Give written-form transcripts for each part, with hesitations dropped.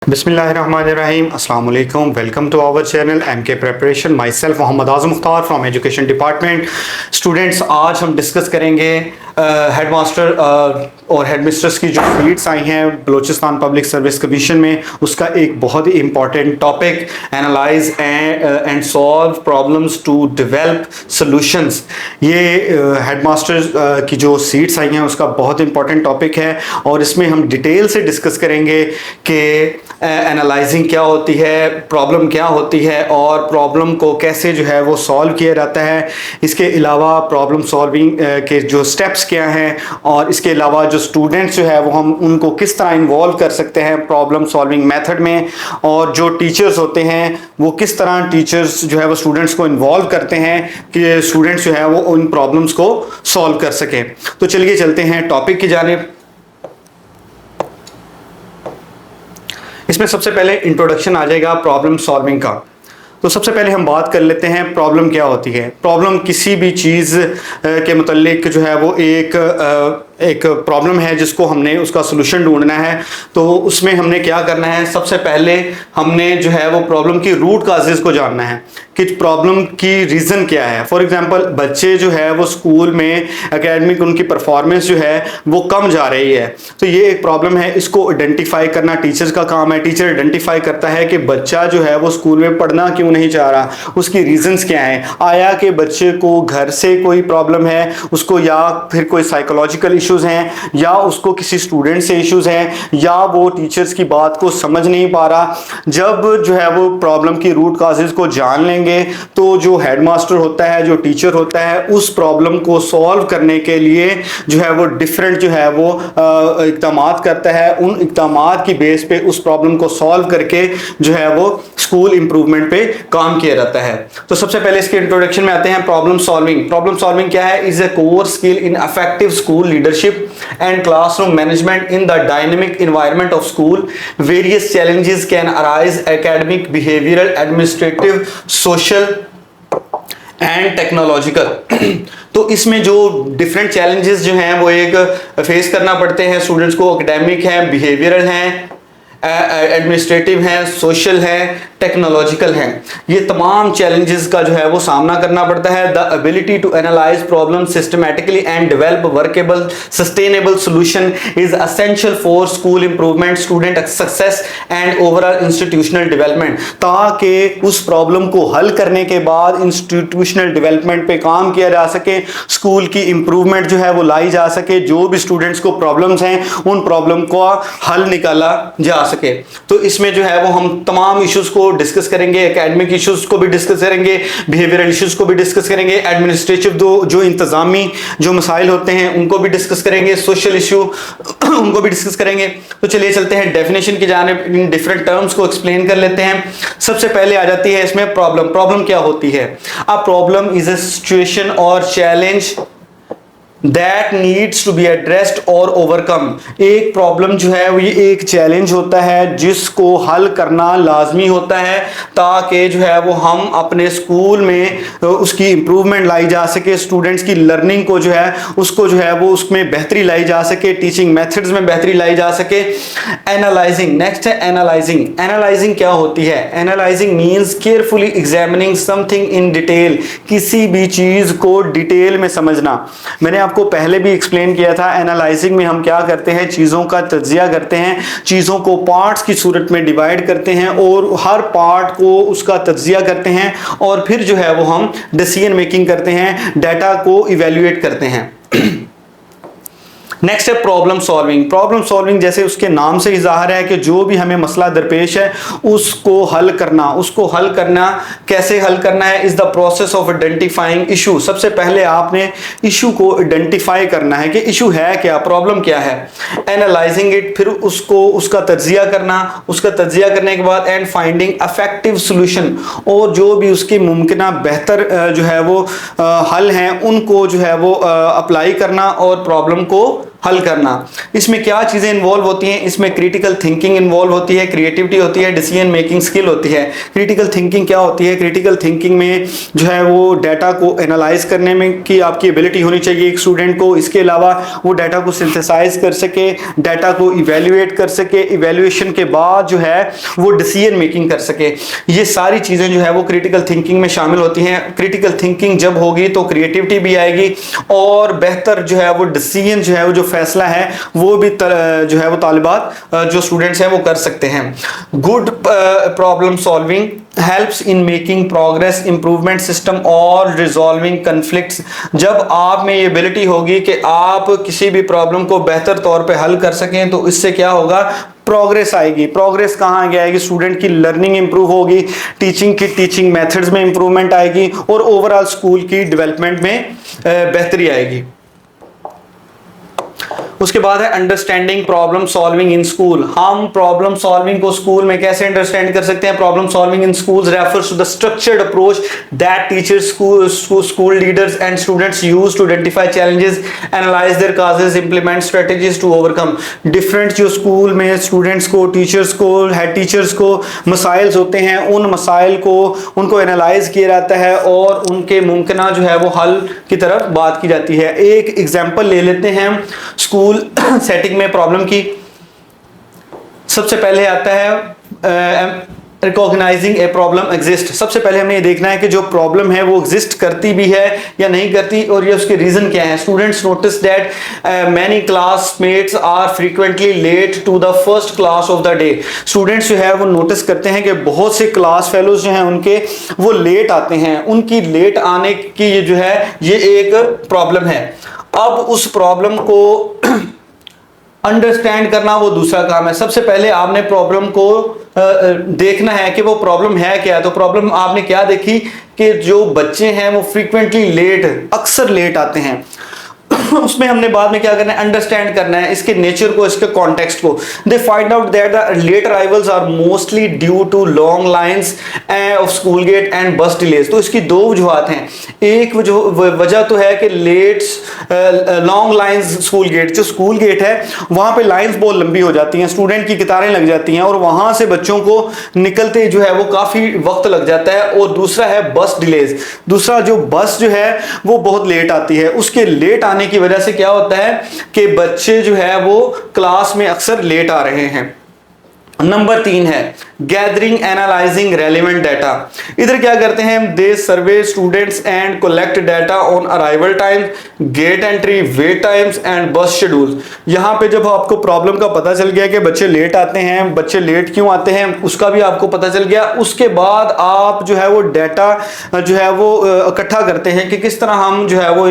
Bismillahirrahmanirrahim. Assalamu alaikum. Welcome to our channel MK Preparation. Myself Mohammad Azam Mukhtar from Education Department. Students, आज हम discuss करेंगे headmaster और headmistress की जो fields आई हैं बलूचिस्तान पब्लिक सर्विस कमीशन में, उसका एक बहुत ही important topic, analyse and solve problems to develop solutions. ये हेडमास्टर की जो सीट्स आई हैं उसका बहुत इंपॉर्टेंट टॉपिक है और इसमें हम डिटेल से डिस्कस करेंगे कि एनालाइजिंग क्या होती है, प्रॉब्लम क्या होती है और प्रॉब्लम को कैसे जो है वो सॉल्व किया जाता है। इसके अलावा प्रॉब्लम सॉल्विंग के जो स्टेप्स क्या हैं और इसके अलावा जो स्टूडेंट्स जो है वो हम उनको किस तरह इन्वॉल्व कर सकते हैं प्रॉब्लम सॉल्विंग मेथड में, और जो टीचर्स होते हैं वो किस तरह टीचर्स जो है वो स्टूडेंट्स को इन्वॉल्व करते हैं कि स्टूडेंट्स जो है वो उन प्रॉब्लम्स को सॉल्व कर सकें। तो चलिए चलते हैं टॉपिक की जानिब। इसमें सबसे पहले इंट्रोडक्शन आ जाएगा प्रॉब्लम सॉल्विंग का। तो सबसे पहले हम बात कर लेते हैं प्रॉब्लम क्या होती है। प्रॉब्लम किसी भी चीज़ के मुतल्लिक जो है वो एक प्रॉब्लम है जिसको हमने उसका सोल्यूशन ढूंढना है। तो उसमें हमने क्या करना है, सबसे पहले हमने जो है वो प्रॉब्लम की रूट काजेज को जानना है कि प्रॉब्लम की रीज़न क्या है। फॉर एग्जांपल, बच्चे जो है वो स्कूल में एकेडमिक उनकी परफॉर्मेंस जो है वो कम जा रही है, तो ये एक प्रॉब्लम है। इसको आइडेंटिफाई करना टीचर्स का काम है। टीचर आइडेंटिफाई करता है कि बच्चा जो है वो स्कूल में पढ़ना क्यों नहीं चाह रहा, उसकी रीजंस क्या हैं। आया कि बच्चे को घर से कोई प्रॉब्लम है उसको, या फिर कोई साइकोलॉजिकल इश्यूज हैं, या उसको किसी स्टूडेंट से इश्यूज हैं, या वो टीचर्स की बात को समझ नहीं पा रहा। जब जो है वो प्रॉब्लम की रूट काजेज को जान लेंगे तो जो हेडमास्टर होता है, जो टीचर होता है, उस प्रॉब्लम को सॉल्व करने के लिए जो है वो डिफरेंट जो है वो इक़दामात करता है। उन इक़दामात की बेस पे उस प्रॉब्लम को सॉल्व करके जो है वो स्कूल इंप्रूवमेंट पे काम किया जाता है। तो सबसे पहले इसके इंट्रोडक्शन में आते हैं प्रॉब्लम सॉल्विंग। प्रॉब्लम सॉल्विंग क्या है? Is a core skill in effective school leadership and classroom management in the dynamic environment of school. Various challenges can arise academic, behavioural, administrative, social and technological. तो इसमें जो different challenges जो हैं वो एक face करना पड़ते हैं स्टूडेंट्स को। एकेडमिक हैं, बिहेवियरल हैं, एडमिनिस्ट्रेटिव हैं, सोशल हैं, टेक्नोलॉजिकल हैं। ये तमाम चैलेंजेस का जो है वो सामना करना पड़ता है। The ability to analyse problem systematically and develop workable sustainable solution is essential for school improvement, student success and overall institutional development. ताकि उस प्रॉब्लम को हल करने के बाद इंस्टीट्यूशनल डेवलपमेंट पे काम किया जा सके, स्कूल की इंप्रूवमेंट जो है वो लाई जा सके, जो भी स्टूडेंट्स को प्रॉब्लम्स हैं उन प्रॉब्लम को हल निकाला जा सके। तो इसमें जो है वो हम तमाम इश्यूज को डिस्कस करेंगे। एकेडमिक इश्यूज को भी डिस्कस करेंगे, बिहेवियरल इश्यूज को भी डिस्कस करेंगे, एडमिनिस्ट्रेटिव जो इंतजामी जो मसाइल होते हैं उनको भी डिस्कस करेंगे, सोशल इश्यू उनको भी डिस्कस करेंगे। तो चलिए चलते हैं डेफिनेशन की जानिब। इन डिफरेंट टर्म्स को एक्सप्लेन कर लेते हैं। सबसे पहले आ जाती है इसमें प्रॉब्लम। प्रॉब्लम क्या होती है? A problem is a situation और challenge that needs to be addressed और ओवरकम। एक प्रॉब्लम जो है वो ये एक चैलेंज होता है जिसको हल करना लाजमी होता है ताकि जो है वो हम अपने स्कूल में उसकी इंप्रूवमेंट लाई जा सके, स्टूडेंट्स की लर्निंग को जो है उसको जो है वो उसमें बेहतरी लाई जा सके, टीचिंग मेथड्स में बेहतरी लाई जा सके। एनालाइजिंग, नेक्स्ट है एनालाइजिंग। एनालाइजिंग क्या होती है? Analysing means carefully examining something in detail. किसी भी चीज को डिटेल में समझना। मैंने आपको पहले भी एक्सप्लेन किया था, एनालाइजिंग में हम क्या करते हैं, चीज़ों का तज्जिया करते हैं, चीज़ों को पार्ट्स की सूरत में डिवाइड करते हैं और हर पार्ट को उसका तज्जिया करते हैं और फिर जो है वो हम डिसीजन मेकिंग करते हैं, डाटा को इवेल्युएट करते हैं। नेक्स्ट है प्रॉब्लम सॉल्विंग। प्रॉब्लम सॉल्विंग जैसे उसके नाम से ही जाहिर है कि जो भी हमें मसला दरपेश है उसको हल करना। उसको हल करना, कैसे हल करना है? Is the process of identifying issue. सबसे पहले आपने इशू को आइडेंटिफाई करना है कि इशू है क्या, प्रॉब्लम क्या है। एनालाइजिंग इट, फिर उसको उसका तज्जिया करना, उसका तज्जिया करने के बाद एंड फाइंडिंग इफेक्टिव सोल्यूशन, और जो भी उसके मुमकिन बेहतर जो है वो हल हैं उनको जो है वो अप्लाई करना और प्रॉब्लम को हल करना। इसमें क्या चीज़ें इन्वॉल्व होती हैं? इसमें क्रिटिकल थिंकिंग इन्वॉल्व होती है, क्रिएटिविटी होती है, डिसीजन मेकिंग स्किल होती है। क्रिटिकल थिंकिंग क्या होती है? क्रिटिकल थिंकिंग में जो है वो डाटा को एनालाइज करने में की आपकी एबिलिटी होनी चाहिए एक स्टूडेंट को। इसके अलावा वो डाटा को सिंथेसाइज कर सके, डाटा को इवेल्युएट कर सके, इवेल्युएशन के बाद जो है वो डिसीजन मेकिंग कर सके। ये सारी चीज़ें जो है वो क्रिटिकल थिंकिंग में शामिल होती हैं। क्रिटिकल थिंकिंग जब होगी तो क्रिएटिविटी भी आएगी और बेहतर जो है वो डिसीजन जो है वो जो फैसला है वो भी जो है वो तालिबात जो स्टूडेंट्स हैं वो कर सकते हैं। Good problem solving helps in making progress, improvement system और रिजॉल्विंग कन्फ्लिक्ट्स। जब आप में ये एबिलिटी होगी कि आप किसी भी प्रॉब्लम को बेहतर तौर पे हल कर सकें तो इससे क्या होगा? प्रोग्रेस आएगी। प्रोग्रेस कहाँ आगे आएगी? स्टूडेंट की लर्निंग इंप्रूव होगी, टीचिंग मेथड्स में इंप्रूवमेंट आएगी और ओवरऑल स्कूल की डेवलपमेंट में बेहतरी आएगी। उसके बाद है understanding problem solving in school. हम प्रॉब्लम सॉल्विंग को स्कूल में कैसे अंडरस्टैंड कर सकते हैं? Problem solving in schools refers to the structured approach that teachers, school leaders and students use to identify challenges, analyse their causes, implement strategies to overcome. Different जो school में students को, teachers को, head teachers को मसाइल्स होते हैं, उन मसाइल को उनको एनालाइज किया जाता है और उनके मुमकिन जो है वो हल की तरफ बात की जाती है। एक एग्जाम्पल ले लेते हैं स्कूल सेटिंग में प्रॉब्लम की। सबसे पहले आता है रिकॉग्नाइजिंग ए प्रॉब्लम एग्जिस्ट। सबसे पहले हमें ये देखना है कि जो प्रॉब्लम है वो एग्जिस्ट करती भी है या नहीं करती और ये उसके रीजन क्या है। Students notice that many classmates are frequently late to the first class of the day. Students जो है वो नोटिस करते हैं कि बहुत से क्लास फेलोज जो हैं उनके वो लेट आते हैं। उनकी लेट आने की ये जो है ये एक प्रॉब्लम है। अब उस प्रॉब्लम को अंडरस्टैंड करना वो दूसरा काम है। सबसे पहले आपने प्रॉब्लम को देखना है कि वो प्रॉब्लम है क्या। तो प्रॉब्लम आपने क्या देखी कि जो बच्चे हैं वो फ्रीक्वेंटली लेट, अक्सर लेट आते हैं। उसमें हमने बाद में क्या करना है? अंडरस्टैंड करना है इसके नेचर को, इसके कॉन्टेक्स्ट को। They find out that the late arrivals are mostly due to long lines of school gate and bus delays. तो इसकी दो वजूहत हैं। एक वजह तो है कि late long lines school gate, जो स्कूल गेट है वहां पे लाइंस बहुत लंबी हो जाती हैं, स्टूडेंट की कतारें लग जाती हैं और वहां से बच्चों को निकलते जो है वो काफी वक्त लग जाता है। और दूसरा है बस डिलेज। दूसरा जो बस जो है वो बहुत लेट आती है। उसके लेट आने की वजह से क्या होता है कि बच्चे जो है वो क्लास में अक्सर लेट आ रहे हैं। नंबर 3 है गैदरिंग एनालाइजिंग रेलिवेंट डाटा। इधर क्या करते हैं? They survey students and collect data on arrival time, gate entry, wait times and bus schedule. यहाँ पे जब आपको प्रॉब्लम का पता चल गया कि बच्चे लेट आते हैं, बच्चे लेट क्यों आते हैं उसका भी आपको पता चल गया, उसके बाद आप जो है वो डाटा जो है वो इकट्ठा करते हैं कि किस तरह हम जो है वो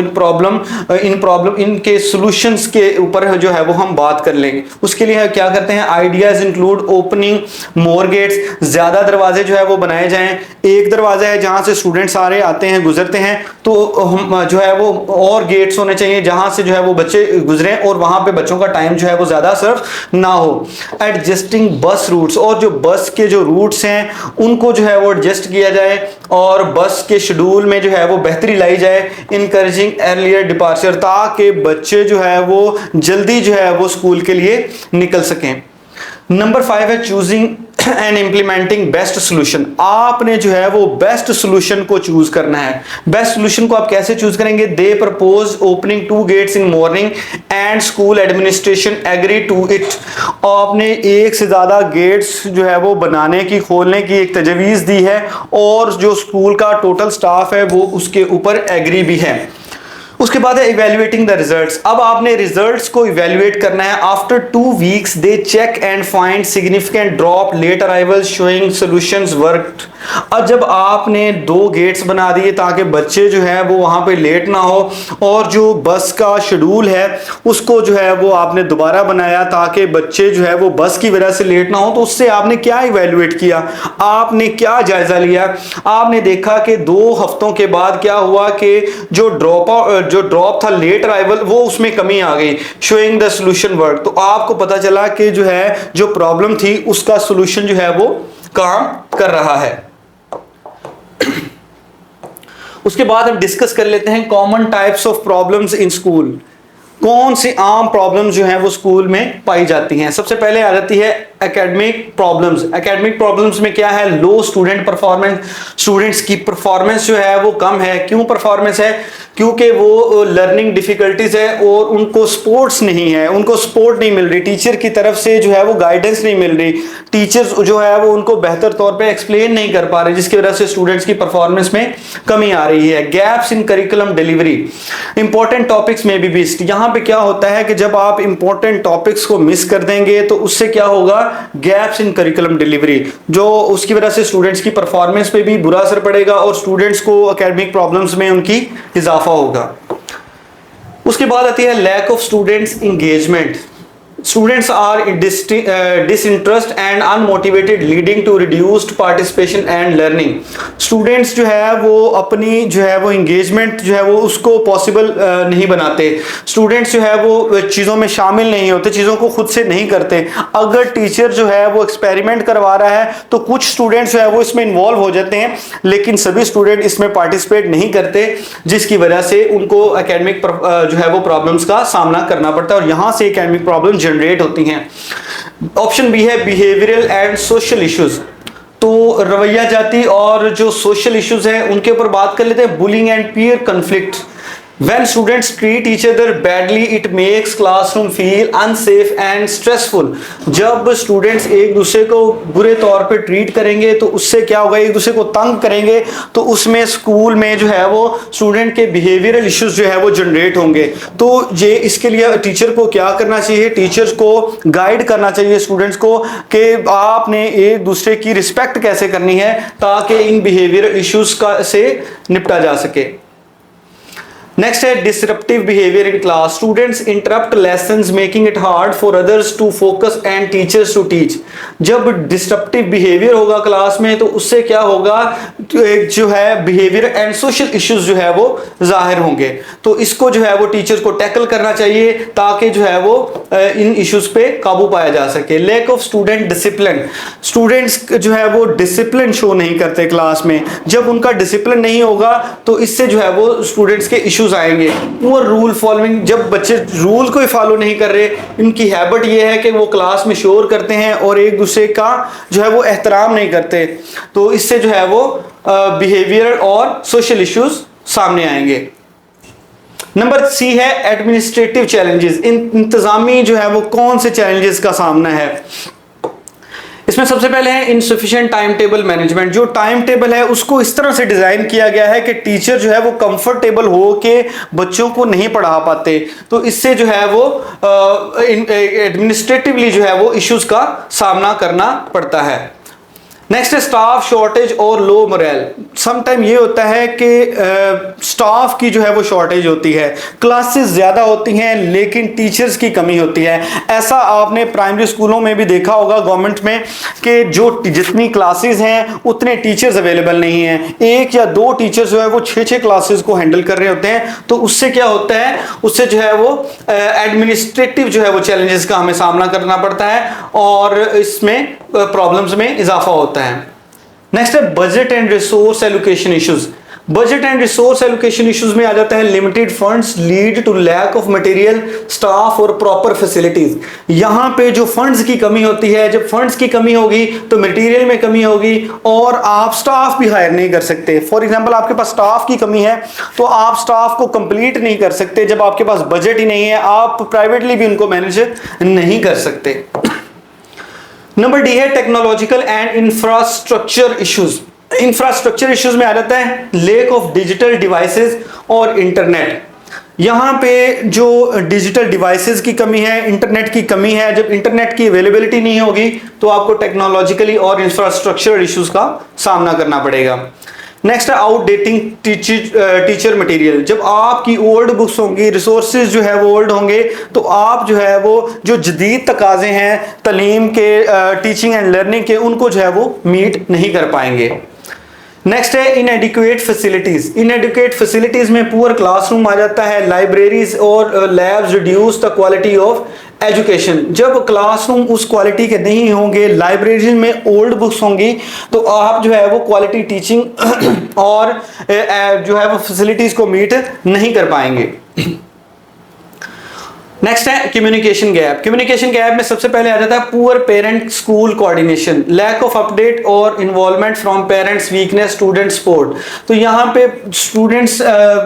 इनके सॉल्यूशंस के ऊपर जो है वो हम बात कर लेंगे। उसके लिए क्या करते हैं? आइडियाज इंक्लूड ओपनिंग मोर गेट्स, ज्यादा दरवाजे जो है वो बनाए जाएं। एक दरवाजा है जहां से स्टूडेंट सारे आते हैं, गुजरते हैं, तो हम जो है वो और गेट्स होने चाहिए जहां से जो है वो बच्चे गुजरे और वहां पे बच्चों का टाइम जो है वो ज्यादा सर्व ना हो। एडजस्टिंग बस रूट्स, और जो बस के जो रूट्स हैं उनको जो है वो एडजस्ट किया जाए और बस के शेड्यूल में जो है वो बेहतरी लाई जाए। इनकरेजिंग अर्लियर डिपार्चर, ताकि बच्चे जो है वो जल्दी जो है वो स्कूल के लिए निकल सकें। नंबर 5 है choosing and implementing best solution. आपने जो है वो बेस्ट सोल्यूशन को चूज करना है। बेस्ट सोल्यूशन को आप कैसे चूज करेंगे? They propose opening 2 gates in morning and school administration agree to it. आपने एक से ज्यादा गेट्स जो है वो बनाने की, खोलने की एक तजवीज दी है और जो स्कूल का टोटल स्टाफ है वो उसके ऊपर एग्री भी है। उसके बाद है इवेल्युएटिंग द रिजल्ट्स। अब आपने रिजल्ट्स को इवेल्युएट करना है। After 2 weeks they check and find significant drop, late arrival showing solutions worked. अब जब आपने 2 गेट्स बना दिए ताकि बच्चे जो है वो वहां पे लेट ना हो और जो बस का शेड्यूल है उसको जो है वो आपने दोबारा बनाया ताकि बच्चे जो है वो बस की वजह से लेट ना हो, तो उससे आपने क्या इवेल्युएट किया? आपने क्या जायजा लिया? आपने देखा कि 2 हफ्तों के बाद क्या हुआ कि जो ड्रॉप था, लेट अराइवल, वो उसमें कमी आ गई। शोइंग द सॉल्यूशन वर्क, तो आपको पता चला कि जो है जो प्रॉब्लम थी उसका सॉल्यूशन जो है वो काम कर रहा है। उसके बाद हम डिस्कस कर लेते हैं common types of problems in school. कौन सी आम प्रॉब्लम्स जो है वो स्कूल में पाई जाती हैं? सबसे पहले आ जाती है एकेडमिक प्रॉब्लम्स। एकेडमिक प्रॉब्लम्स में क्या है? लो स्टूडेंट परफॉर्मेंस, स्टूडेंट्स की परफॉर्मेंस जो है वो कम है। क्यों परफॉर्मेंस है? क्योंकि वो लर्निंग डिफिकल्टीज है और उनको स्पोर्ट्स नहीं है, उनको सपोर्ट नहीं मिल रही, टीचर की तरफ से जो है वो गाइडेंस नहीं मिल रही, टीचर्स जो है वो उनको बेहतर तौर पे एक्सप्लेन नहीं कर पा रहे, जिसकी वजह से स्टूडेंट्स की परफॉर्मेंस में कमी आ रही है। Gaps in curriculum delivery, important topics में भी मिस्ड। यहाँ पे क्या होता है कि जब आप इंपॉर्टेंट टॉपिक्स को मिस कर देंगे तो उससे क्या होगा? गैप्स इन करिकुलम डिलीवरी, जो उसकी वजह से स्टूडेंट्स की परफॉर्मेंस पे भी बुरा असर पड़ेगा और स्टूडेंट्स को एकेडमिक प्रॉब्लम्स में उनकी इजाफा होगा। उसके बाद आती है lack of students engagement. Students are disinterested and unmotivated, leading to reduced participation and learning. Students जो है वो अपनी जो है वो engagement जो है वो उसको possible नहीं बनाते। Students जो है वो चीज़ों में शामिल नहीं होते, चीज़ों को खुद से नहीं करते। अगर टीचर जो है वो एक्सपेरिमेंट करवा रहा है तो कुछ स्टूडेंट्स जो है वो इसमें इन्वॉल्व हो जाते हैं, लेकिन सभी स्टूडेंट इसमें पार्टिसिपेट नहीं करते, जिसकी वजह से उनको एकेडमिक जो है वो प्रॉब्लम्स का सामना करना पड़ता है और यहाँ से एकेडमिक प्रॉब्लम जनरेट होती हैं। ऑप्शन बी है बिहेवियरल एंड सोशल इश्यूज। तो रवैया जाती और जो सोशल इश्यूज हैं उनके ऊपर बात कर लेते हैं। Bullying and peer conflict. When students treat each other badly, it makes classroom feel unsafe and stressful. जब स्टूडेंट्स एक दूसरे को बुरे तौर पे ट्रीट करेंगे तो उससे क्या होगा? एक दूसरे को तंग करेंगे तो उसमें स्कूल में जो है वो स्टूडेंट के बिहेवियरल इश्यूज जो है वो जनरेट होंगे। तो ये इसके लिए टीचर को क्या करना चाहिए? टीचर्स को गाइड करना चाहिए स्टूडेंट्स को कि आपने एक दूसरे की रिस्पेक्ट कैसे करनी है ताकि इन बिहेवियरल इश्यूज का से निपटा जा सके। नेक्स्ट है disruptive behaviour in class. Students interrupt lessons making it hard for others to focus and teachers to teach. जब डिसरप्टिव बिहेवियर होगा क्लास में तो उससे क्या होगा? जो है बिहेवियर एंड सोशल इश्यूज जो है वो जाहिर होंगे। तो इसको जो है वो टीचर्स को टैकल करना चाहिए ताकि जो है वो इन इश्यूज पे काबू पाया जा सके। Lack of student discipline. Students जो है वो डिसिप्लिन शो नहीं करते क्लास में। जब उनका डिसिप्लिन नहीं होगा तो इससे जो है वो स्टूडेंट्स के इश्यूज आएंगे। Poor rule following. जब बच्चे रूल को फॉलो नहीं कर रहे, इनकी हैबिट ये है कि वो क्लास में शोर करते हैं और एक दूसरे का जो है वो एहतराम नहीं करते, तो इससे जो है वो बिहेवियर और सोशल इश्यूज सामने आएंगे। नंबर सी है एडमिनिस्ट्रेटिव चैलेंजेस। इंतजामी जो है वो कौन से चैलेंजेस का सामना है? इसमें सबसे पहले है इनसफिशिएंट टाइम टेबल मैनेजमेंट। जो टाइम टेबल है उसको इस तरह से डिजाइन किया गया है कि टीचर जो है वो कंफर्टेबल हो के बच्चों को नहीं पढ़ा पाते, तो इससे जो है वो एडमिनिस्ट्रेटिवली जो है वो इश्यूज का सामना करना पड़ता है। नेक्स्ट है स्टाफ शॉर्टेज और लो मोरल। समटाइम ये होता है कि स्टाफ की जो है वो शॉर्टेज होती है, क्लासेस ज़्यादा होती हैं लेकिन टीचर्स की कमी होती है। ऐसा आपने प्राइमरी स्कूलों में भी देखा होगा गवर्नमेंट में कि जो जितनी क्लासेस हैं उतने टीचर्स अवेलेबल नहीं हैं। एक या दो टीचर्स जो है वो 6-6 क्लासेस को हैंडल कर रहे होते हैं। तो उससे क्या होता है? उससे जो है वो एडमिनिस्ट्रेटिव जो है वो चैलेंजेस का हमें सामना करना पड़ता है और इसमें प्रॉब्लम्स में इजाफा होता है। नेक्स्ट है budget and resource allocation issues. Budget and resource allocation issues में आ जाता है limited funds lead to lack of material, staff और प्रॉपर फैसिलिटीज। यहां पे जो फंड्स की कमी होती है, जब फंड्स की कमी होगी तो मटेरियल में कमी होगी और आप स्टाफ भी हायर नहीं कर सकते। फॉर एग्जांपल आपके पास स्टाफ की कमी है तो आप स्टाफ को कंप्लीट नहीं कर सकते। जब आपके पास बजट ही नहीं है आप प्राइवेटली भी उनको मैनेज नहीं कर सकते। नंबर डी है technological and infrastructure issues. Infrastructure issues में आ जाता है लेक ऑफ डिजिटल डिवाइसेस और इंटरनेट। यहाँ पे जो डिजिटल डिवाइसेस की कमी है, इंटरनेट की कमी है। जब इंटरनेट की अवेलेबिलिटी नहीं होगी तो आपको टेक्नोलॉजिकली और इंफ्रास्ट्रक्चर इश्यूज का सामना करना पड़ेगा। नेक्स्ट है आउटडेटिंग टीचर मटेरियल। जब आपकी ओल्ड बुक्स होंगी, रिसोर्सेज जो है वो ओल्ड होंगे, तो आप जो है वो जो जदीद तकाजे हैं तालीम के, टीचिंग एंड लर्निंग के, उनको जो है वो मीट नहीं कर पाएंगे। नेक्स्ट है इनएडिक्वेट फैसिलिटीज। इनएडिक्वेट फैसिलिटीज में पुअर क्लासरूम आ जाता है, लाइब्रेरीज और labs reduce the quality of education. जब क्लासरूम उस क्वालिटी के नहीं होंगे, लाइब्रेरी में ओल्ड बुक्स होंगी, तो आप जो है वो क्वालिटी टीचिंग और जो है वो फैसिलिटीज को मीट नहीं कर पाएंगे। नेक्स्ट है कम्युनिकेशन गैप। कम्युनिकेशन गैप में सबसे पहले आ जाता है poor parent school coordination, lack of update और involvement from parents, weakness student support. तो यहाँ पे स्टूडेंट्स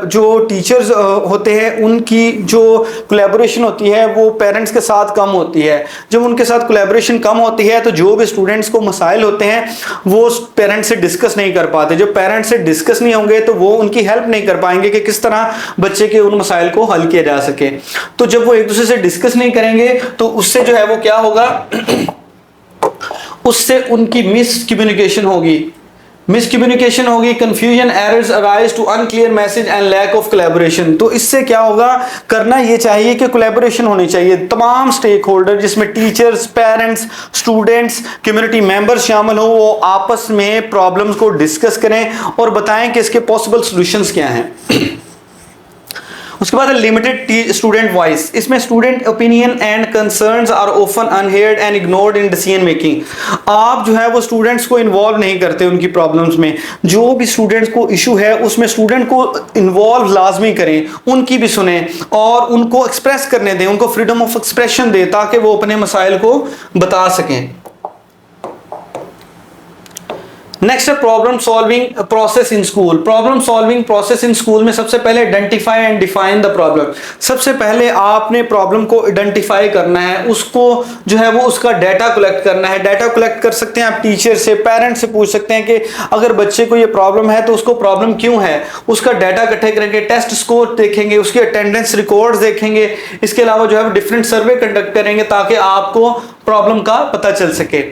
जो टीचर्स होते हैं उनकी जो कोलैबोरेशन होती है वो पेरेंट्स के साथ कम होती है। जब उनके साथ कोलैबोरेशन कम होती है तो जो भी स्टूडेंट्स को मसाइल होते हैं वो पेरेंट्स से डिस्कस नहीं कर पाते। जब पेरेंट्स से डिस्कस नहीं होंगे तो वो उनकी हेल्प नहीं कर पाएंगे कि किस तरह बच्चे के उन मसाइल को हल किया जा सके। तो जब वो एक दूसरे से डिस्कस नहीं करेंगे तो उससे जो है वो क्या होगा, उससे उनकी मिसकम्युनिकेशन होगी, confusion, errors arise to unclear message and lack of collaboration. तो इससे क्या होगा, करना ये चाहिए कि कोलैबोरेशन होनी चाहिए, तमाम स्टेक होल्डर जिसमें teachers, parents, students, community members शामिल हो, वो आपस में प्रॉब्लम्स को डिस्कस करें और बताएं कि इसके पॉसिबल सॉल्यूशंस क्या हैं। उसके बाद लिमिटेड स्टूडेंट वॉइस। इसमें student opinion and concerns are often unheard and ignored in decision making. आप जो है वो स्टूडेंट्स को इन्वॉल्व नहीं करते उनकी प्रॉब्लम्स में। जो भी स्टूडेंट्स को इशू है उसमें स्टूडेंट को इन्वॉल्व लाजमी करें, उनकी भी सुने और उनको एक्सप्रेस करने दें, उनको फ्रीडम ऑफ एक्सप्रेशन दें ताकि वो अपने मसाइल को बता सकें। नेक्स्ट है problem solving process in school. Problem solving process in school में सबसे पहले identify and define the problem. सबसे पहले आपने प्रॉब्लम को आइडेंटिफाई करना है, उसको जो है वो उसका डाटा कलेक्ट करना है। डाटा कलेक्ट कर सकते हैं आप टीचर से, पेरेंट्स से पूछ सकते हैं कि अगर बच्चे को ये प्रॉब्लम है तो उसको प्रॉब्लम क्यों है, उसका डाटा इकट्ठे करेंगे, टेस्ट स्कोर देखेंगे, उसके अटेंडेंस रिकॉर्ड्स देखेंगे। इसके अलावा जो है डिफरेंट सर्वे कंडक्ट करेंगे ताकि आपको प्रॉब्लम का पता चल सके।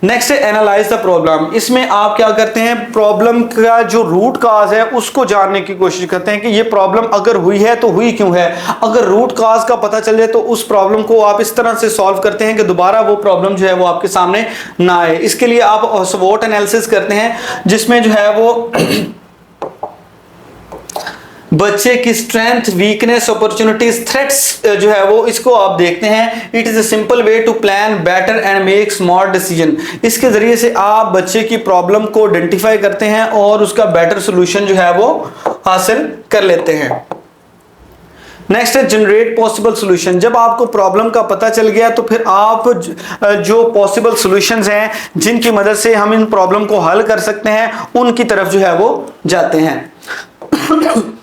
नेक्स्ट है एनालाइज द प्रॉब्लम। इसमें आप क्या करते हैं, प्रॉब्लम का जो रूट काज है उसको जानने की कोशिश करते हैं कि ये प्रॉब्लम अगर हुई है तो हुई क्यों है। अगर रूट काज का पता चल जाए तो उस प्रॉब्लम को आप इस तरह से सॉल्व करते हैं कि दोबारा वो प्रॉब्लम जो है वो आपके सामने ना आए। इसके लिए आप स्वॉट एनालिसिस करते हैं जिसमें जो है वो बच्चे की स्ट्रेंथ, वीकनेस, अपॉर्चुनिटीज, थ्रेट्स जो है वो इसको आप देखते हैं। It is a simple way to plan better and make smart decision. इसके जरिए से आप बच्चे की प्रॉब्लम को आइडेंटिफाई करते हैं और उसका बेटर सोल्यूशन जो है वो हासिल कर लेते हैं। नेक्स्ट है जनरेट पॉसिबल सोल्यूशन। जब आपको प्रॉब्लम का पता चल गया तो फिर आप जो पॉसिबल सॉल्यूशंस हैं जिनकी मदद से हम इन प्रॉब्लम को हल कर सकते हैं उनकी तरफ जो है वो जाते हैं।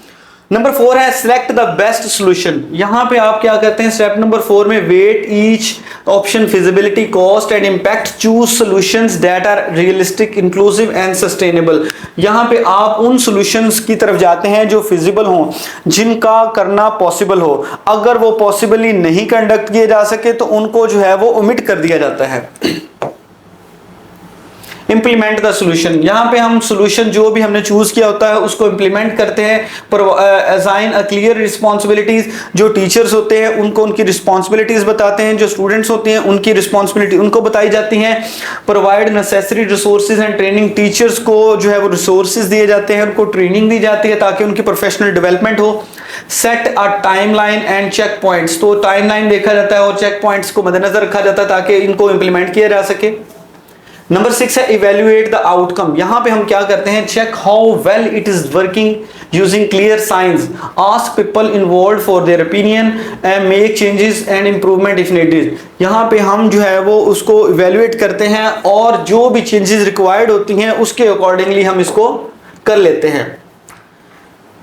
नंबर 4 है सिलेक्ट द बेस्ट सॉल्यूशन। यहां पे आप क्या करते हैं, स्टेप नंबर 4 में weigh each option, feasibility, cost and impact, choose solutions that are realistic, inclusive and sustainable. यहां पे आप उन सॉल्यूशंस की तरफ जाते हैं जो फिजिबल हो, जिनका करना पॉसिबल हो। अगर वो पॉसिबली नहीं कंडक्ट किए जा सके तो उनको जो है वो ओमिट कर दिया जाता है। Implement the solution. यहां पे हम सोल्यूशन जो भी हमने चूज किया होता है उसको इंप्लीमेंट करते हैं। Assign a clear responsibilities. जो टीचर्स होते हैं उनको उनकी रिस्पॉन्सिबिलिटीज बताते हैं, जो स्टूडेंट्स होते हैं उनकी रिस्पॉन्सिबिलिटी उनको बताई जाती हैं। Provide necessary resources and training. Teachers को जो है वो रिसोर्सेज दिए जाते हैं, उनको ट्रेनिंग दी जाती है ताकि उनकी प्रोफेशनल डेवलपमेंट हो। Set a timeline and check points. तो टाइमलाइन देखा जाता है और चेक पॉइंट्स को मद्देनजर रखा जाता है ताकि इनको इंप्लीमेंट किया जा सके। नंबर 6 है इवेल्युएट द आउटकम। यहां पे हम क्या करते हैं, check how well it is working using clear science, ask people involve for their opinion and make changes and improvement if needed. यहां पे हम जो है वो उसको इवेल्युएट करते हैं और जो भी चेंजेस रिक्वायर्ड होती हैं उसके अकॉर्डिंगली हम इसको कर लेते हैं।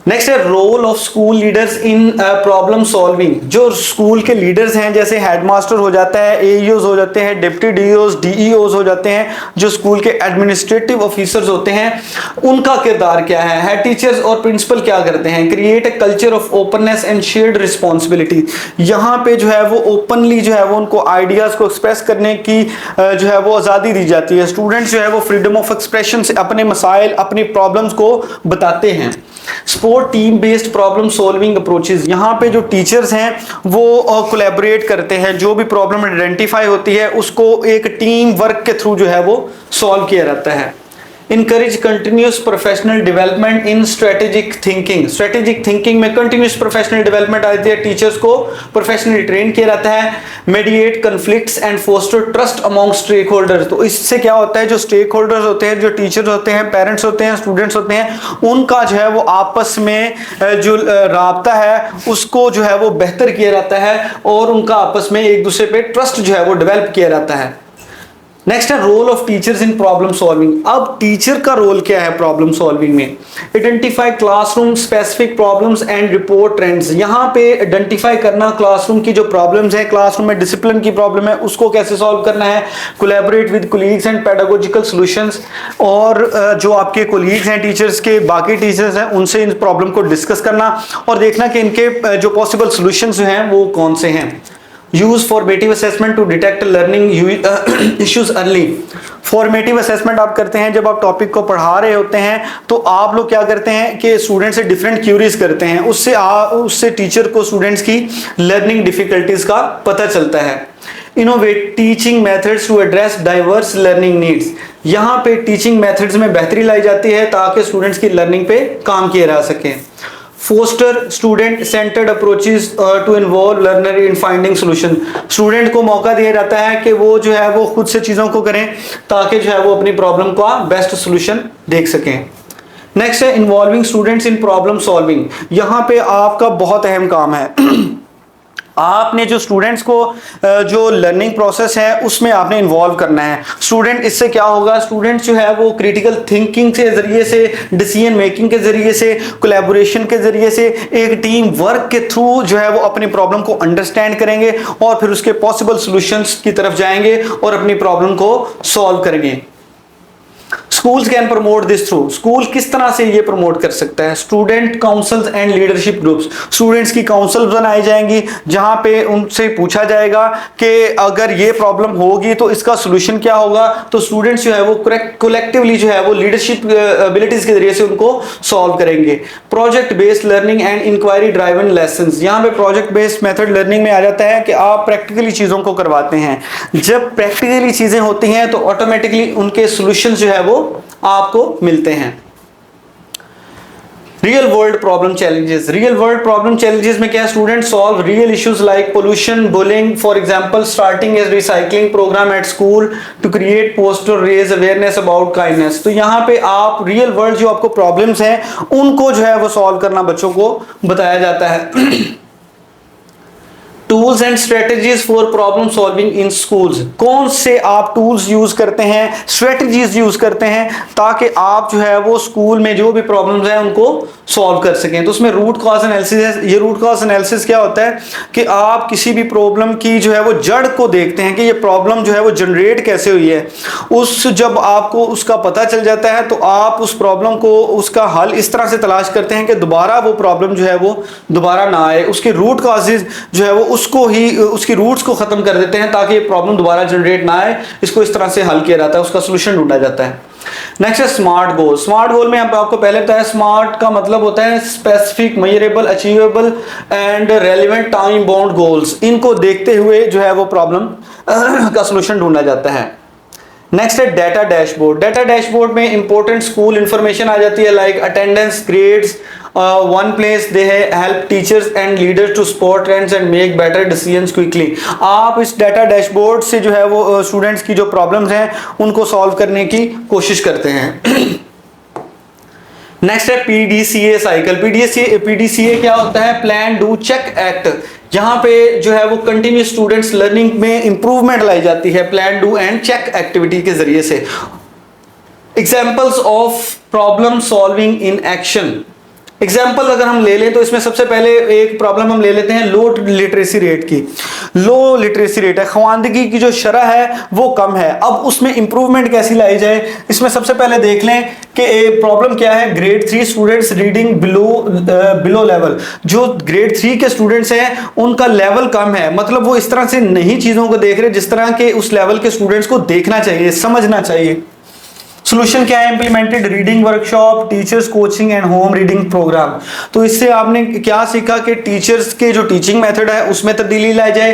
नेक्स्ट है role of school leaders in problem solving. जो स्कूल के लीडर्स हैं जैसे हेडमास्टर हो जाता है, एईओज हो जाते हैं, डिप्टी डीईओज, डीईओज हो जाते हैं, जो स्कूल के एडमिनिस्ट्रेटिव ऑफिसर्स होते हैं, उनका किरदार क्या है। हेड टीचर्स और प्रिंसिपल क्या करते हैं, create a culture of openness and shared responsibility. यहाँ पे जो है वो ओपनली जो है वो उनको आइडियाज को एक्सप्रेस करने की जो है वो आज़ादी दी जाती है। स्टूडेंट्स जो है वो फ्रीडम ऑफ एक्सप्रेशन से अपने मसाइल, अपनी प्रॉब्लम्स को बताते हैं। Sport team based problem solving approaches. यहाँ पे जो टीचर्स हैं वो कोलैबोरेट करते हैं, जो भी प्रॉब्लम आइडेंटिफाई होती है उसको एक टीम वर्क के थ्रू जो है वो सॉल्व किया जाता है। Encourage continuous professional development in strategic thinking. Strategic thinking में कंटिन्यूस प्रोफेशनल डेवलपमेंट आती है, टीचर्स को प्रोफेशनली ट्रेन किया जाता है। Mediate conflicts and foster trust among stakeholders. तो इससे क्या होता है, जो स्टेक होल्डर्स होते हैं, जो टीचर्स होते हैं, पेरेंट्स होते हैं, स्टूडेंट्स होते हैं, उनका जो है वो आपस में जो राब्ता है उसको जो है वो बेहतर किया जाता है और उनका आपस में एक दूसरे पे ट्रस्ट जो है वो डेवलप किया जाता है। नेक्स्ट है role of teachers in problem solving. अब टीचर का रोल क्या है प्रॉब्लम सॉल्विंग में? Identify classroom specific problems and report trends. यहाँ पे आइडेंटिफाई करना क्लासरूम की जो प्रॉब्लम्स है, क्लासरूम में डिसिप्लिन की प्रॉब्लम है, उसको कैसे सॉल्व करना है। Collaborate with colleagues and pedagogical solutions, और जो आपके कोलीग्स हैं टीचर्स के, बाकी टीचर्स हैं, उनसे इन प्रॉब्लम को डिस्कस करना और देखना कि इनके जो पॉसिबल सॉल्यूशंस जो हैं वो कौन से हैं। Use formative assessment to detect learning issues early. Formative assessment आप करते हैं जब आप टॉपिक को पढ़ा रहे होते हैं, तो आप लोग क्या करते हैं कि स्टूडेंट से डिफरेंट क्यूरीज करते हैं, उससे टीचर को स्टूडेंट्स की लर्निंग डिफिकल्टीज का पता चलता है। Innovate teaching methods to address diverse learning needs. यहाँ पे टीचिंग मेथड्स में बेहतरी लाई जाती है ताकि स्टूडेंट्स की लर्निंग पे काम किया जा सके। Foster student centred approaches to involve learner in finding solution. Student को मौका दिया जाता है कि वो जो है वो खुद से चीज़ों को करें ताकि जो है वो अपनी प्रॉब्लम का बेस्ट सोल्यूशन देख सकें। नेक्स्ट है involving students in problem solving. यहाँ पे आपका बहुत अहम काम है आपने जो स्टूडेंट्स को जो लर्निंग प्रोसेस है उसमें आपने इन्वॉल्व करना है। स्टूडेंट इससे क्या होगा, स्टूडेंट जो है वो क्रिटिकल थिंकिंग के जरिए से, डिसीजन मेकिंग के जरिए से, कोलैबोरेशन के जरिए से, एक टीम वर्क के थ्रू जो है वो अपनी प्रॉब्लम को अंडरस्टैंड करेंगे और फिर उसके पॉसिबल सॉल्यूशंस की तरफ जाएंगे और अपनी प्रॉब्लम को सॉल्व करेंगे। Schools can promote this through. School किस तरह से ये प्रमोट कर सकता है? Student councils and leadership groups. Students की काउंसिल बनाई जाएंगी जहां पे उनसे पूछा जाएगा कि अगर ये प्रॉब्लम होगी तो इसका सोल्यूशन क्या होगा, तो स्टूडेंट्स जो है वो कलेक्टिवली जो है वो लीडरशिप एबिलिटीज के जरिए से उनको सॉल्व करेंगे। Project based learning and inquiry driven lessons. यहाँ पे प्रोजेक्ट बेस्ड मेथड लर्निंग में आ जाता है कि आप प्रैक्टिकली चीजों को करवाते हैं। जब प्रैक्टिकली चीजें होती हैं तो ऑटोमेटिकली उनके सोल्यूशन जो है वो आपको मिलते हैं। Real world problem challenges. Real world problem challenges में क्या है? Student solve real issues like pollution, bullying, for example starting a recycling programme at school to create poster raise awareness about kindness. तो यहाँ पे आप रियल वर्ल्ड जो आपको problems हैं उनको जो है वो सॉल्व करना बच्चों को बताया जाता है। Tools and strategies for problem solving in schools. कौन से आप टूल्स यूज करते हैं, स्ट्रेटजीज यूज करते हैं ताकि आप जो है वो स्कूल में जो भी प्रॉब्लम्स हैं उनको सॉल्व कर सकें? तो उसमें रूट कॉज एनालिसिस है। ये रूट कॉज एनालिसिस क्या होता है कि आप किसी भी प्रॉब्लम की जो है वो जड़ को देखते हैं कि ये प्रॉब्लम जो है वो जनरेट कैसे हुई है। जब आपको उसका पता चल जाता है तो आप उस प्रॉब्लम को, उसका हल इस तरह से तलाश करते हैं कि दोबारा वो प्रॉब्लम जो है वो दोबारा ना आए। उसके रूट कॉजेज जो है वो उसको ही, उसकी रूट्स को खत्म कर देते हैं ताकि ये प्रॉब्लम दोबारा जनरेट ना आए। इसको इस तरह से हल किया जाता है, उसका सोल्यूशन ढूंढा जाता है। नेक्स्ट है स्मार्ट गोल। स्मार्ट गोल में आपको पहले बताया, स्मार्ट का मतलब होता है specific, measurable, achievable and relevant time bound goals. इनको देखते हुए जो है वो प्रॉब्लम का सोल्यूशन ढूंढा जाता है। नेक्स्ट है डाटा डैशबोर्ड। डाटा डैशबोर्ड में इंपॉर्टेंट स्कूल इंफॉर्मेशन आ जाती है like attendance, grades, one place they help teachers and leaders to spot trends and make better decisions quickly। आप इस डाटा डैशबोर्ड से जो है वो स्टूडेंट्स की जो प्रॉब्लम्स हैं उनको सॉल्व करने की कोशिश करते हैं। नेक्स्ट है पीडीसीए साइकिल। पीडीसीए क्या होता है? Plan, do, check, act. यहाँ पे जो है वो कंटिन्यूस स्टूडेंट्स लर्निंग में इंप्रूवमेंट लाई जाती है plan, do and check activity के जरिए से। Examples of problem solving in action. Example अगर हम ले लें तो इसमें सबसे पहले एक प्रॉब्लम हम ले लेते हैं लो लिटरेसी रेट की। लो लिटरेसी रेट है, ख्वानदगी की जो शरह है वो कम है। अब उसमें इंप्रूवमेंट कैसी लाई जाए? इसमें सबसे पहले देख लें कि प्रॉब्लम क्या है। Grade 3 students reading below level. जो ग्रेड 3 के स्टूडेंट्स हैं उनका लेवल कम है, मतलब वो इस तरह से नहीं चीज़ों को देख रहे जिस तरह के उस लेवल के स्टूडेंट्स को देखना चाहिए, समझना चाहिए। सोल्यूशन क्या है? Implemented reading workshop, teachers coaching and home reading programme. तो इससे आपने क्या सीखा कि टीचर्स के जो टीचिंग मेथड है उसमें तब्दीली लाई जाए,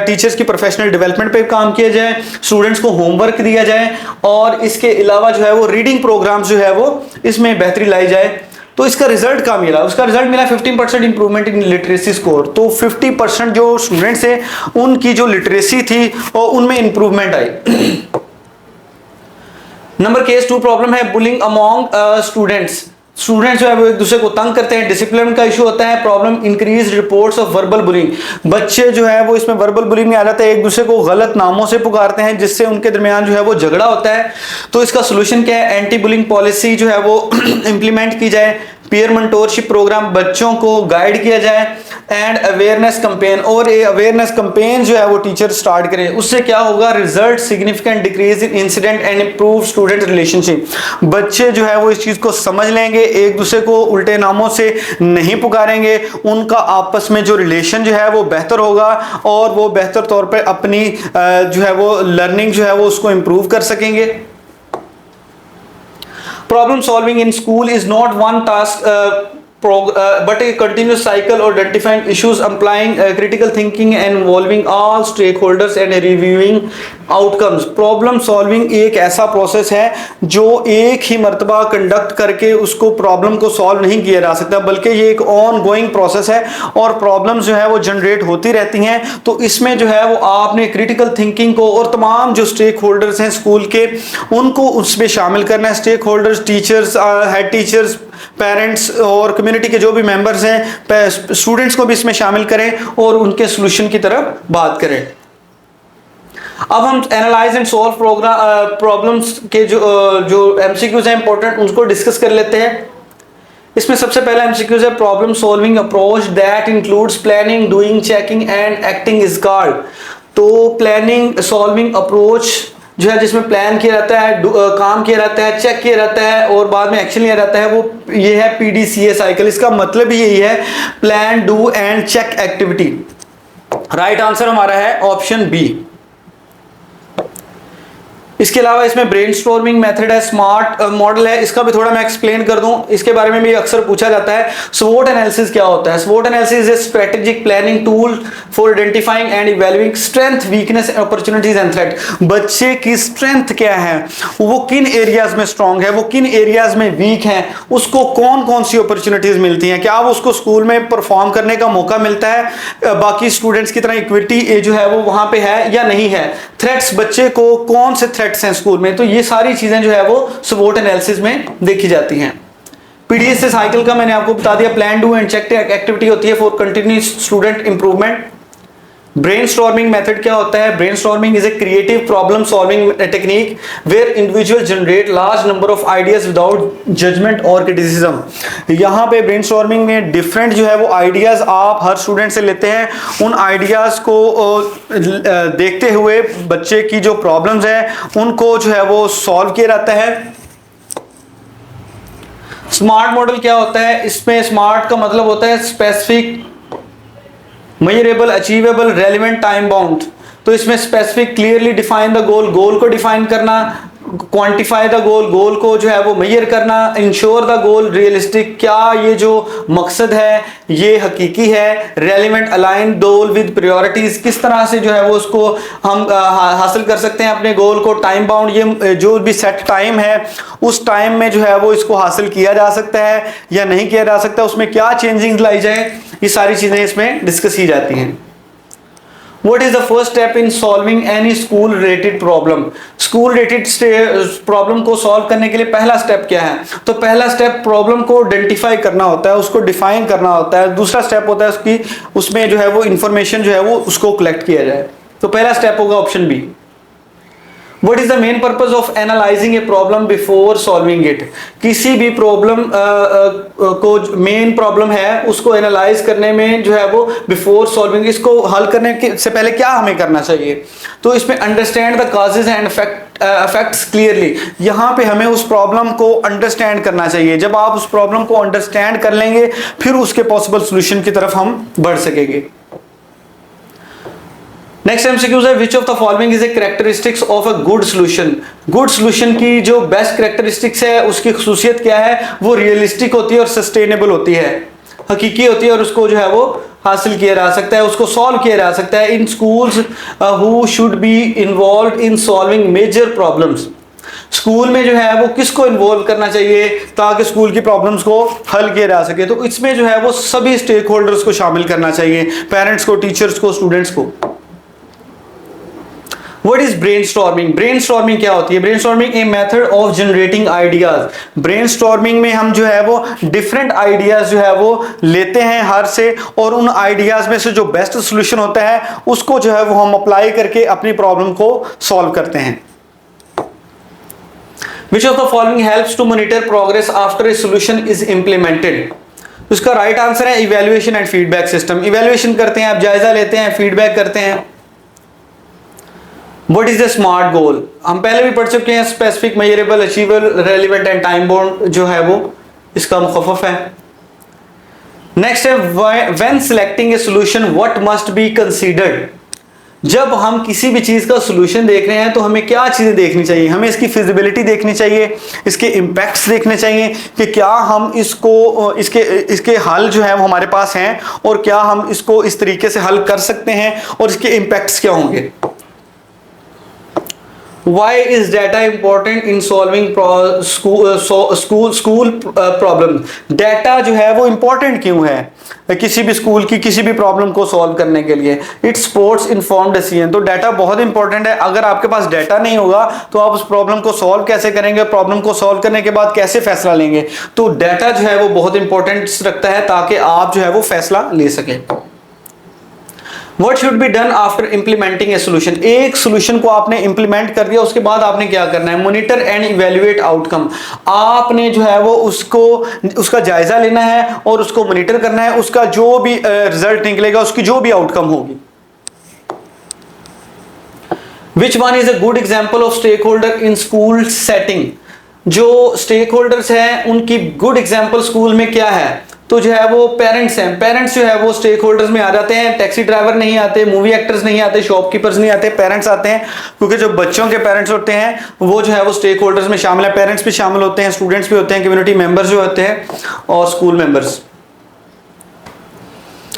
टीचर्स की प्रोफेशनल डेवलपमेंट पे काम किया जाए, स्टूडेंट्स को होमवर्क दिया जाए, और इसके अलावा जो है वो रीडिंग प्रोग्राम जो है वो इसमें बेहतरी लाई जाए। तो इसका रिजल्ट क्या मिला? उसका रिजल्ट मिला 15% इंप्रूवमेंट इन लिटरेसी स्कोर। तो 50% जो स्टूडेंट्स है उनकी जो लिटरेसी थी और उनमें इंप्रूवमेंट आई। नंबर केस 2 प्रॉब्लम है बुलिंग अमॉन्ग स्टूडेंट्स। स्टूडेंट्स जो है वो एक दूसरे को तंग करते हैं, डिसिप्लिन का इशू होता है। Problem increase reports of verbal bullying. बच्चे जो है वो इसमें वर्बल बुलिंग में आ जाते हैं, एक दूसरे को गलत नामों से पुकारते हैं जिससे उनके दरमियान जो है वो झगड़ा होता है। तो इसका सोल्यूशन क्या है? एंटी बुलिंग पॉलिसी जो है वो इंप्लीमेंट की जाए, पीयर मेंटोरशिप प्रोग्राम बच्चों को गाइड किया जाए, एंड अवेयरनेस कैंपेन, और ये अवेयरनेस कैंपेन जो है वो टीचर स्टार्ट करें। उससे क्या होगा? Result significant decrease in incident and improve student relationship. बच्चे जो है वो इस चीज को समझ लेंगे, एक दूसरे को उल्टे नामों से नहीं पुकारेंगे, उनका आपस में जो रिलेशन जो है वो बेहतर होगा और वो बेहतर तौर पर अपनी जो है वो लर्निंग जो है वो उसको इंप्रूव कर सकेंगे। Problem solving in school is not one task but a continuous cycle of identifying issues, applying critical thinking and involving all stakeholders and reviewing outcomes. Problem solving एक ऐसा प्रोसेस है जो एक ही मर्तबा कंडक्ट करके उसको प्रॉब्लम को सॉल्व नहीं किया जा सकता, बल्कि ये एक ऑन गोइंग प्रोसेस है और प्रॉब्लम्स जो है वो जनरेट होती रहती हैं। तो इसमें जो है वो आपने क्रिटिकल थिंकिंग को और तमाम जो स्टेक होल्डर्स हैं स्कूल के उनको उसमें शामिल करना है। Stakeholders teachers, head teachers, parents और कम्युनिटी के जो भी मेंबर्स हैं, स्टूडेंट्स को भी इसमें शामिल करें और उनके सोल्यूशन की तरफ बात करें। अब हम एनालाइज एंड सॉल्व प्रॉब्लम्स के जो एमसीक्यूज हैं इंपॉर्टेंट उनको डिस्कस कर लेते हैं। इसमें सबसे पहला एमसीक्यूज है problem solving approach that includes planning, doing, checking and acting is called. तो प्लानिंग सॉल्विंग अप्रोच जो है जिसमें प्लान किया जाता है, काम किया जाता है, चेक किया जाता है और बाद में एक्शन लिया जाता है, वो ये है पीडीसीए साइकिल। इसका मतलब ही यही है, plan, do and check activity. Right answer हमारा है ऑप्शन बी। इसके अलावा इसमें ब्रेनस्टॉर्मिंग मेथड है, स्मार्ट मॉडल है, इसका भी थोड़ा मैं एक्सप्लेन कर दूं। इसके बारे में भी अक्सर पूछा जाता है। स्वोट एनालिसिस क्या होता है? स्वोट analysis is strategic planning tool for identifying and evaluating strength, weakness, opportunities and threat. बच्चे की स्ट्रेंथ क्या है, वो किन एरियाज में स्ट्रांग है, वो किन एरियाज में वीक है, उसको कौन कौन सी अपॉर्चुनिटीज मिलती हैं, क्या वो उसको स्कूल में परफॉर्म करने का मौका मिलता है, बाकी स्टूडेंट्स की तरह इक्विटी जो है वो वहां पे है या नहीं है, थ्रेट्स, बच्चे को कौन से हैं स्कूल में। तो ये सारी चीजें जो है वो स्वोट एनालिसिस में देखी जाती हैं। पीडीएस साइकिल का मैंने आपको बता दिया, plan, do and check activity होती है for continuous student improvement. Brainstorming method क्या होता है? Brainstorming is a creative problem solving technique where individual generate large number of ideas without judgement और क्रिटिसिज्म। यहाँ पे ब्रेनस्टॉर्मिंग में डिफरेंट जो है वो आइडियाज आप हर स्टूडेंट से लेते हैं, उन आइडियाज को देखते हुए बच्चे की जो प्रॉब्लम्स हैं उनको जो है वो सॉल्व किया जाता है। स्मार्ट मॉडल क्या होता है? इसमें स्मार्ट का मतलब होता है specific, measurable, achievable, relevant, time bound. तो इसमें specific, clearly define the goal, goal को डिफाइन करना, क्वांटिफाई द गोल, गोल को जो है वो मेजर करना, इंश्योर द गोल रियलिस्टिक, क्या ये जो मकसद है ये हकीकी है, relevant, align goal with priorities, किस तरह से जो है वो उसको हम हासिल कर सकते हैं अपने गोल को, टाइम बाउंड, ये जो भी सेट टाइम है उस टाइम में जो है वो इसको हासिल किया जा सकता है या नहीं किया जा सकता, उसमें क्या चेंजिंग लाई जाए, ये सारी चीजें इसमें डिस्कस की जाती हैं। What is the first step in solving any school related problem? School related problem को सॉल्व करने के लिए पहला स्टेप क्या है? तो पहला स्टेप प्रॉब्लम को आइडेंटिफाई करना होता है, उसको डिफाइन करना होता है। दूसरा स्टेप होता है उसमें जो है वो इंफॉर्मेशन जो है वो उसको कलेक्ट किया जाए। तो पहला स्टेप होगा option B. What is the main purpose of analyzing a problem before solving it? किसी भी प्रॉब्लम को मेन प्रॉब्लम है उसको एनालाइज करने में जो है वो बिफोर सॉल्विंग, इसको हल करने से पहले क्या हमें करना चाहिए? तो इसमें understand the causes and effects clearly, यहाँ पे हमें उस प्रॉब्लम को अंडरस्टैंड करना चाहिए। जब आप उस प्रॉब्लम को अंडरस्टैंड कर लेंगे फिर उसके पॉसिबल सोल्यूशन की तरफ हम बढ़ सकेंगे। नेक्स्ट एमसीक्यूज है, which of the following is a characteristics of a good solution. Good solution की जो बेस्ट कैरेक्टरिस्टिक्स है, उसकी खुसूसियत क्या है, वो रियलिस्टिक होती है और सस्टेनेबल होती है, हकीकी होती है और उसको जो है वो हासिल किया जा सकता है, उसको सॉल्व किया जा सकता है। In schools who should be involve in solving major problems. School में जो है वो किसको इन्वॉल्व करना चाहिए ताकि स्कूल की प्रॉब्लम्स को हल किया जा सके, तो इसमें जो है वो सभी स्टेक होल्डर्स को शामिल करना चाहिए, पेरेंट्स को, टीचर्स को, स्टूडेंट्स को। What is brainstorming? Brainstorming क्या होती है? Brainstorming a method of generating ideas. Brainstorming में हम जो है वो different ideas जो है वो लेते हैं हर से, और उन ideas में से जो best solution होता है उसको जो है वो हम अप्लाई करके अपनी प्रॉब्लम को सॉल्व करते हैं। Which of the following helps to monitor progress after a solution is implemented? उसका राइट आंसर है evaluation and feedback system. Evaluation करते हैं, आप जायजा लेते हैं, फीडबैक करते हैं। What is the SMART goal? हम पहले भी पढ़ चुके हैं, specific, measurable, achievable, relevant and time bound जो है वो इसका मुखफ़फ़ है। नेक्स्ट है, when selecting A solution what must be considered. जब हम किसी भी चीज का सॉल्यूशन देख रहे हैं तो हमें क्या चीजें देखनी चाहिए? हमें इसकी फिजिबिलिटी देखनी चाहिए, इसके इम्पैक्ट्स देखने चाहिए कि क्या हम इसको इसके हल जो है वो हमारे पास हैं और क्या हम इसको इस तरीके से हल कर सकते हैं और इसके इम्पैक्ट्स क्या होंगे। Why is data important in solving school problem? Data जो है वो important क्यों है किसी भी स्कूल की किसी भी प्रॉब्लम को सॉल्व करने के लिए? It supports informed decision। तो डाटा बहुत इंपॉर्टेंट है। अगर आपके पास डाटा नहीं होगा तो आप उस प्रॉब्लम को सॉल्व कैसे करेंगे, प्रॉब्लम को सॉल्व करने के बाद कैसे फैसला लेंगे? तो डाटा जो है वो बहुत इंपॉर्टेंट रखता है ताकि आप जो है वो फैसला ले सकें। What should be done after implementing a solution? एक solution को आपने implement कर दिया, उसके बाद आपने क्या करना है? Monitor and evaluate outcome। आपने जो है वो उसका जायजा लेना है और उसको मॉनिटर करना है, उसका जो भी रिजल्ट निकलेगा, उसकी जो भी आउटकम होगी। Which one is a good example of stakeholder in school setting? जो स्टेक होल्डर्स हैं उनकी गुड एग्जाम्पल स्कूल में क्या है? तो जो है वो पेरेंट्स हैं। पेरेंट्स जो है वो स्टेक होल्डर्स में आ जाते हैं। टैक्सी ड्राइवर नहीं आते, मूवी एक्टर्स नहीं आते, शॉपकीपर्स नहीं आते, पेरेंट्स आते हैं, क्योंकि जो बच्चों के पेरेंट्स होते हैं वो जो है वो स्टेक होल्डर्स में शामिल है। पेरेंट्स भी शामिल होते हैं, स्टूडेंट्स भी होते हैं, कम्युनिटी मेंबर्स जो होते हैं और school members.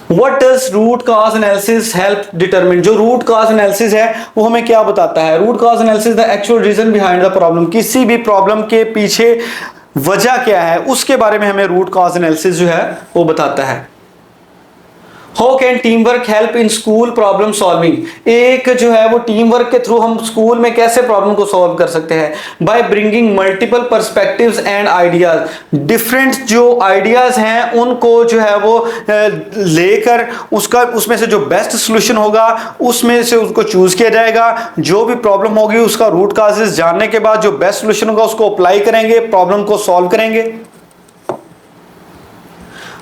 What does root cause analysis help determine? जो root cause analysis है वो हमें क्या बताता है? Root cause analysis the actual reason behind the problem। किसी भी प्रॉब्लम के पीछे वजह क्या है उसके बारे में हमें रूट कॉज एनालिसिस जो है वो बताता है। How can team work help in school problem solving? एक जो है वो टीम वर्क के थ्रू हम स्कूल में कैसे प्रॉब्लम को सॉल्व कर सकते हैं? By bringing multiple perspectives and ideas. Different जो आइडियाज हैं उनको जो है वो लेकर उसमें से जो बेस्ट सोल्यूशन होगा उसमें से उसको चूज किया जाएगा। जो भी प्रॉब्लम होगी उसका रूट कॉजेस जानने के बाद जो बेस्ट सोल्यूशन होगा उसको अप्लाई करेंगे, प्रॉब्लम को सॉल्व करेंगे।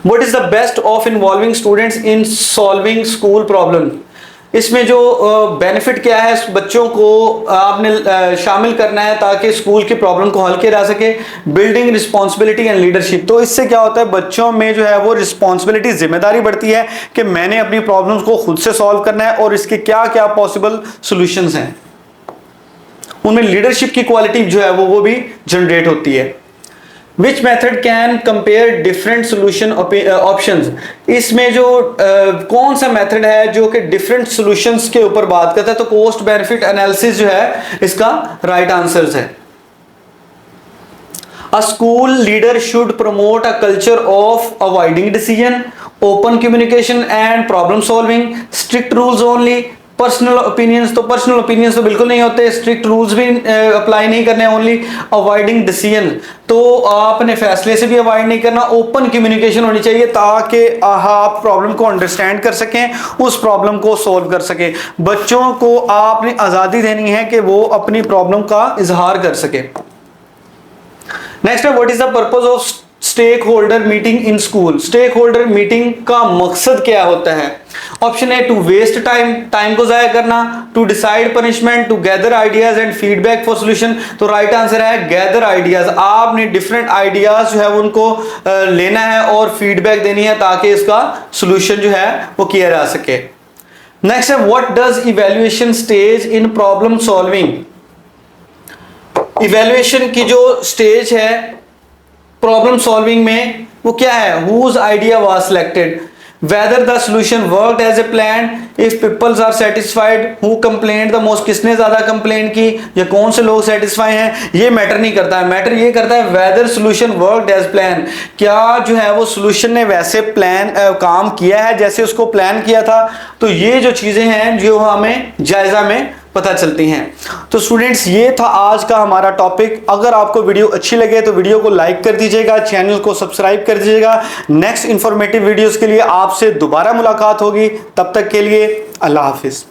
What is the best of involving students in solving school problem? इसमें जो बेनिफिट क्या है, बच्चों को आपने शामिल करना है ताकि स्कूल की प्रॉब्लम को हल किया जा सके। Building responsibility and leadership. तो इससे क्या होता है, बच्चों में जो है वो रिस्पॉन्सिबिलिटी, जिम्मेदारी बढ़ती है कि मैंने अपनी प्रॉब्लम्स को खुद से सॉल्व करना है और इसके क्या क्या पॉसिबल सॉल्यूशंस हैं। उनमें लीडरशिप की क्वालिटी जो है वो भी जनरेट होती है। Which method can compare different solution options? इसमें जो कौन सा मेथड है जो कि डिफरेंट सॉल्यूशंस के ऊपर बात करता है? तो कॉस्ट बेनिफिट एनालिसिस जो है इसका राइट आंसर है। A school leader should promote a culture of avoiding decision, open communication and problem solving, strict rules only, personal opinions. तो पर्सनल ओपिनियंस तो बिल्कुल नहीं होते, स्ट्रिक्ट रूल्स भी अप्लाई नहीं करने, ओनली अवॉइडिंग डिसीजन। तो आपने फैसले से भी अवॉइड नहीं करना। ओपन कम्युनिकेशन होनी चाहिए ताकि आप प्रॉब्लम को अंडरस्टैंड कर सकें, उस प्रॉब्लम को सॉल्व कर सकें। बच्चों को आपने आज़ादी देनी है कि वो अपनी प्रॉब्लम का इजहार कर सके। नेक्स्ट है, what is the purpose of stakeholder meeting in school? Stakeholder meeting का मकसद क्या होता है? Option A, to waste time को जाया करना, to decide punishment, to gather ideas and feedback for solution. तो राइट आंसर है गैदर आइडियाज। आपने डिफरेंट आइडियाज जो है उनको लेना है और फीडबैक देनी है ताकि इसका सॉल्यूशन जो है वो किया जा सके। नेक्स्ट है what does evaluation stage in problem solving. Evaluation की जो स्टेज है प्रॉब्लम सॉल्विंग में वो क्या है, whose idea was selected, whether the solution worked as a plan, if people are satisfied, who complained the most, किसने ज्यादा कंप्लेन की या कौन से लोग सेटिस्फाई हैं, ये मैटर नहीं करता है। मैटर ये करता है whether solution worked as plan, क्या जो है वो सोल्यूशन ने वैसे प्लान काम किया है जैसे उसको प्लान किया था। तो ये जो चीजें हैं जो हमें जायजा में पता चलती हैं। तो स्टूडेंट्स ये था आज का हमारा टॉपिक। अगर आपको वीडियो अच्छी लगे तो वीडियो को लाइक कर दीजिएगा, चैनल को सब्सक्राइब कर दीजिएगा। नेक्स्ट इंफॉर्मेटिव वीडियोस के लिए आपसे दोबारा मुलाकात होगी, तब तक के लिए अल्लाह हाफिज।